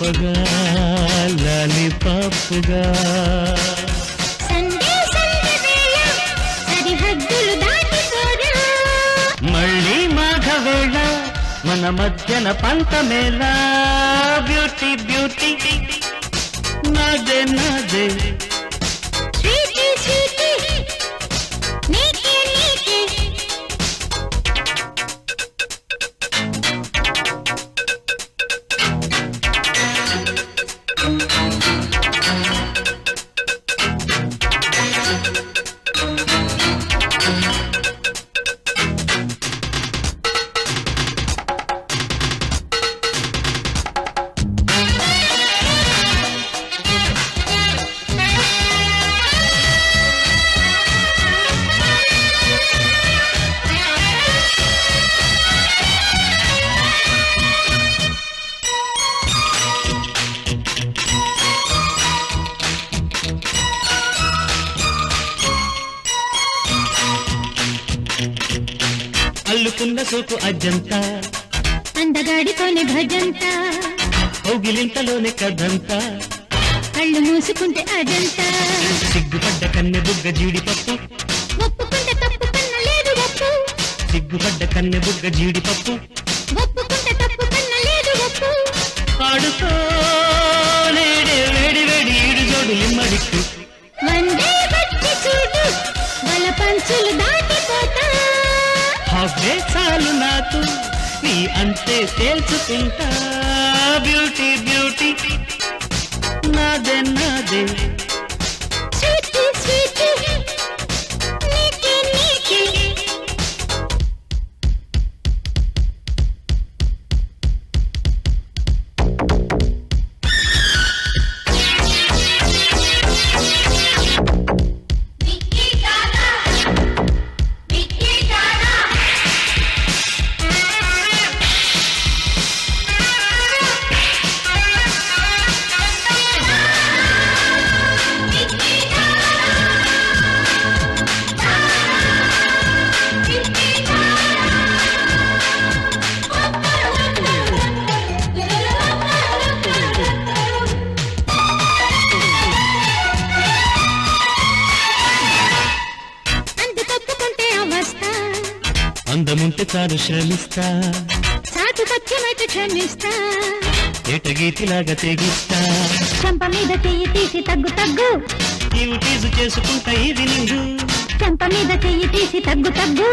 గొప్పగా లాలిపాపుగా మళ్ళీ మాఘవేళ మన మధ్యన పంతమేలా బ్యూటీ బ్యూటీ నాదే నాదే అల్లుకున్న సోకు అజ్జంతా అందగాడితోనే భజంతా కౌగిలింతలోనే కథంతా కళ్ళు మూసుకుంటే అజంతా సిగ్గుపడ్డ కన్నె బుగ్గ జీడిపప్పు ఒప్పుకుంటే తప్పు కన్నా లేదు ఒప్పు సిగ్గుపడ్డ కన్నె బుగ్గ జీడిపప్పు ఒప్పుకుంటే తప్పు కన్నా లేదు ఒప్పు పాడుతో నేడే వేడి వేడి ఈడు జోడు ఇమ్మడిక్కు వందే బట్టి చూడు వల పంచులు దాటిపోతా అవే చాలు నాకు నీ అంతే తేల్చుకుంటా బ్యూటీ బ్యూటీ నాదే నాదే స్వీటీ స్వీటీ నీకే నీకే అందముంటే చాలు శ్రమిస్తా సాటు పచ్చమైతే క్షమిస్తా ఏటగీతిలాగా తెగిస్తా చెంప మీద చెయ్యి తీసి తగ్గు తగ్గు నీవు టీజు చేసుకుంటా ఇది నింగు చెంప మీద చెయ్యి తీసి తగ్గు తగ్గు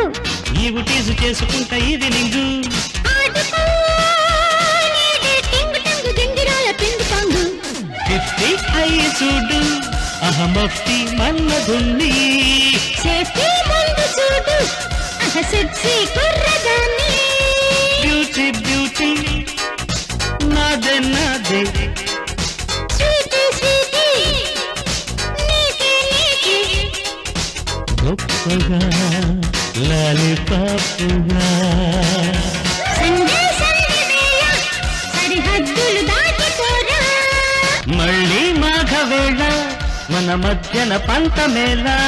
నీవు టీజు చేసుకుంటా ఇది నింగు ఆడుకో నీడే టింగు టింగు గింగిరాల పిండి పంగు 50 అయ్యి చూడు అహమఫ్తి మన్నదుంది సేఫ్టీ ముందు చూడు సెక్సీ కుర్రదాన్ని బ్యూటీ బ్యూటీ నాదే నాదే స్వీటీ స్వీటీ నీకే నీకే గొప్పగా లాలిపాపుగా సండే సండే వేళ సరిహద్దులు దాటిపోరా మళ్ళీ మాఘవేళ మన మధ్యన పంతమేలా